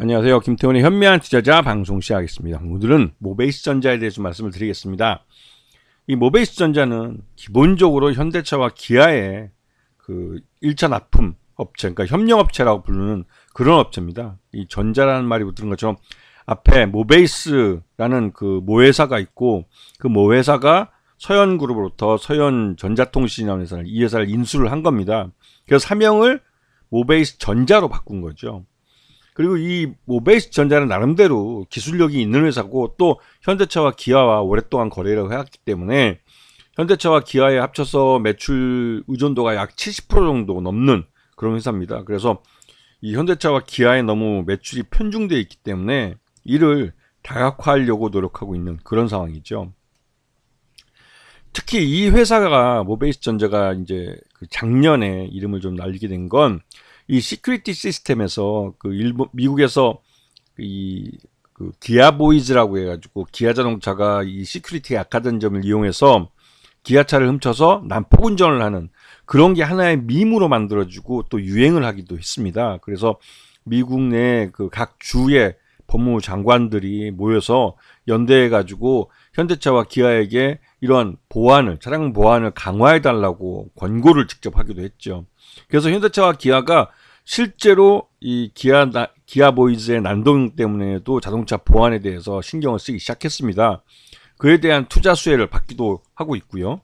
안녕하세요. 김태훈의 현명한 투자자 방송 시작하겠습니다. 오늘은 모베이스전자에 대해서 말씀을 드리겠습니다. 이 모베이스전자는 기본적으로 현대차와 기아의 그 1차 납품 업체, 그러니까 협력업체라고 부르는 그런 업체입니다. 이 전자라는 말이 붙는 것처럼 앞에 모베이스라는 그 모회사가 있고, 그 모회사가 서현그룹으로부터 서현전자통신이라는 회사를, 이 회사를 인수를 한 겁니다. 그래서 사명을 모베이스전자로 바꾼 거죠. 그리고 이 모베이스전자는 나름대로 기술력이 있는 회사고, 또 현대차와 기아와 오랫동안 거래를 해왔기 때문에 현대차와 기아에 합쳐서 매출 의존도가 약 70% 정도 넘는 그런 회사입니다. 그래서 이 현대차와 기아에 너무 매출이 편중되어 있기 때문에 이를 다각화하려고 노력하고 있는 그런 상황이죠. 특히 이 회사가, 모베이스전자가 이제 그 작년에 이름을 좀 날리게 된 건, 이 시큐리티 시스템에서 그 미국에서 그 기아보이즈라고 해가지고, 기아 자동차가 이 시큐리티가 약하던 점을 이용해서 기아차를 훔쳐서 난폭 운전을 하는 그런 게 하나의 밈으로 만들어지고 또 유행을 하기도 했습니다. 그래서 미국 내 그 각 주의 법무부 장관들이 모여서 연대해가지고 현대차와 기아에게 이런 보안을, 차량 보안을 강화해달라고 권고를 직접 하기도 했죠. 그래서 현대차와 기아가 실제로 이 기아 보이즈의 난동 때문에도 자동차 보안에 대해서 신경을 쓰기 시작했습니다. 그에 대한 투자 수혜를 받기도 하고 있고요.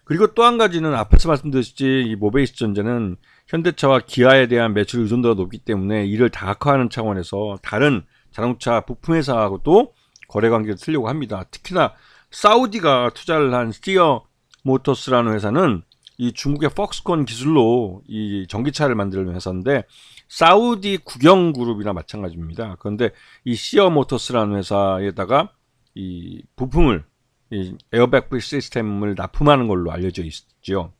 그리고 또 한 가지는 앞에서 말씀드렸듯이 이 모베이스전자는 현대차와 기아에 대한 매출 의존도가 높기 때문에 이를 다각화하는 차원에서 다른 자동차 부품 회사하고도 거래 관계를 틀려고 합니다. 특히나 사우디가 투자를 한 스티어 모터스라는 회사는 이 중국의 폭스콘 기술로 이 전기차를 만드는 회사인데, 사우디 국영그룹이나 마찬가지입니다. 그런데 이 스티어 모터스라는 회사에다가 이 부품을, 이 에어백 시스템을 납품하는 걸로 알려져 있죠.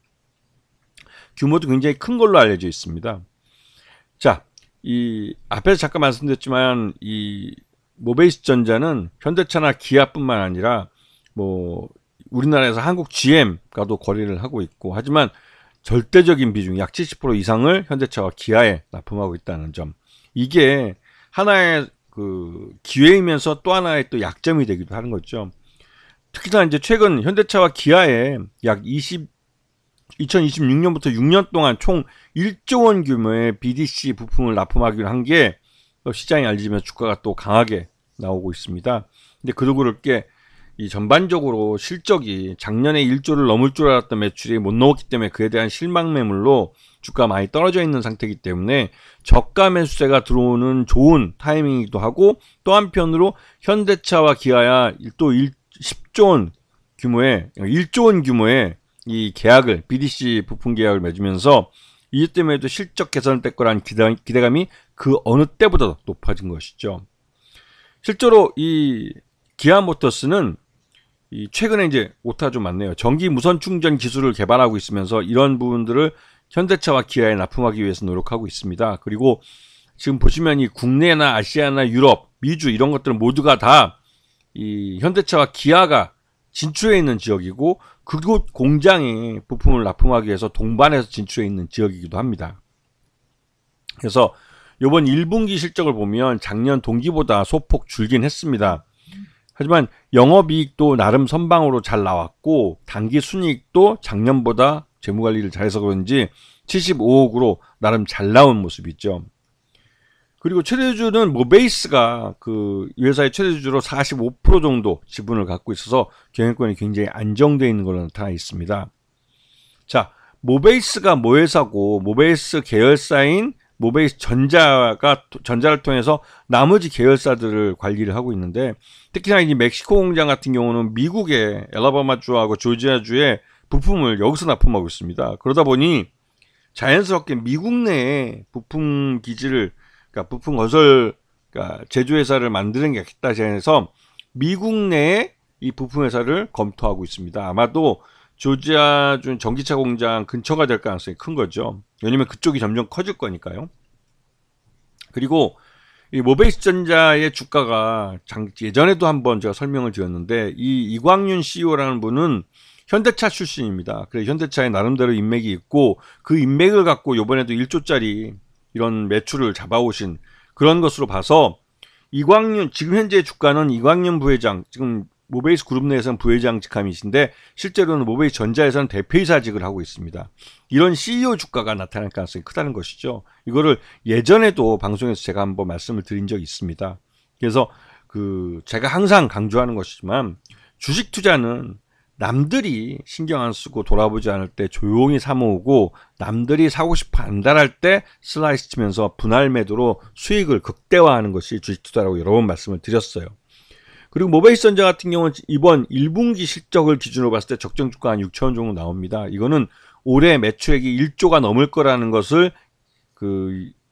규모도 굉장히 큰 걸로 알려져 있습니다. 자, 이 앞에서 잠깐 말씀드렸지만 이 모베이스전자는 현대차나 기아뿐만 아니라 뭐 우리나라에서 한국 GM과도 거래를 하고 있고, 하지만 절대적인 비중 약 70% 이상을 현대차와 기아에 납품하고 있다는 점, 이게 하나의 그 기회이면서 또 하나의 또 약점이 되기도 하는 거죠. 특히나 이제 최근 현대차와 기아에 약 2026년부터 6년 동안 총 1조 원 규모의 BDC 부품을 납품하기로 한 게 시장에 알려지면서 주가가 또 강하게 나오고 있습니다. 근데 그렇게 이 전반적으로 실적이 작년에 1조를 넘을 줄 알았던 매출이 못 넘었기 때문에 그에 대한 실망 매물로 주가가 많이 떨어져 있는 상태이기 때문에 저가 매수세가 들어오는 좋은 타이밍이기도 하고, 또 한편으로 현대차와 기아야 또 10조 원 규모의, 1조 원 규모의 이 계약을, BDC 부품 계약을 맺으면서 이 때문에도 실적 개선될 거라는 기대감이 그 어느 때보다 높아진 것이죠. 실제로 이 기아 모터스는 이 최근에 이제 오타가 좀 많네요. 전기 무선 충전 기술을 개발하고 있으면서 이런 부분들을 현대차와 기아에 납품하기 위해서 노력하고 있습니다. 그리고 지금 보시면 이 국내나 아시아나 유럽, 미주 이런 것들은 모두가 다 이 현대차와 기아가 진출해 있는 지역이고, 그곳 공장에 부품을 납품하기 위해서 동반해서 진출해 있는 지역이기도 합니다. 그래서 이번 1분기 실적을 보면 작년 동기보다 소폭 줄긴 했습니다. 하지만 영업이익도 나름 선방으로 잘 나왔고, 단기 순이익도 작년보다 재무관리를 잘해서 그런지 75억으로 나름 잘 나온 모습이죠. 그리고 최대주주는 모베이스가 그 회사의 최대주주로 45% 정도 지분을 갖고 있어서 경영권이 굉장히 안정되어 있는 걸로 나타나 있습니다. 자, 모베이스가 모회사고, 모베이스 계열사인 모베이스 전자를 통해서 나머지 계열사들을 관리를 하고 있는데, 특히나 이 멕시코 공장 같은 경우는 미국의 엘라바마주하고 조지아주의 부품을 여기서 납품하고 있습니다. 그러다 보니 자연스럽게 미국 내에 부품 기지를, 그러니까 부품 건설, 그러니까 제조회사를 만드는 게 있다 해서 미국 내에 이 부품 회사를 검토하고 있습니다. 아마도 조지아주 전기차 공장 근처가 될 가능성이 큰 거죠. 왜냐면 그쪽이 점점 커질 거니까요. 그리고 이 모베이스전자의 주가가 예전에도 한번 제가 설명을 드렸는데, 이 이광윤 CEO라는 분은 현대차 출신입니다. 그래서 현대차에 나름대로 인맥이 있고, 그 인맥을 갖고 이번에도 1조짜리 이런 매출을 잡아오신 그런 것으로 봐서 이광윤, 지금 현재 주가는 이광윤 부회장, 지금 모베이스 그룹 내에서는 부회장 직함이신데 실제로는 모베이스 전자에서는 대표이사직을 하고 있습니다. 이런 CEO 주가가 나타날 가능성이 크다는 것이죠. 이거를 예전에도 방송에서 제가 한번 말씀을 드린 적이 있습니다. 그래서 제가 항상 강조하는 것이지만 주식 투자는 남들이 신경 안 쓰고 돌아보지 않을 때 조용히 사모으고 남들이 사고 싶어 안달할 때 슬라이스 치면서 분할 매도로 수익을 극대화하는 것이 주식 투자라고 여러 번 말씀을 드렸어요. 그리고 모베이스 전자 같은 경우는 이번 1분기 실적을 기준으로 봤을 때 적정 주가 한 6천 원 정도 나옵니다. 이거는 올해 매출액이 1조가 넘을 거라는 것을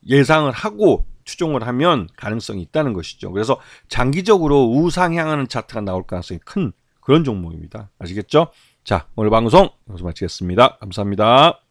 예상을 하고 추정을 하면 가능성이 있다는 것이죠. 그래서 장기적으로 우상향하는 차트가 나올 가능성이 큰 그런 종목입니다. 아시겠죠? 자, 오늘 방송 여기서 마치겠습니다. 감사합니다.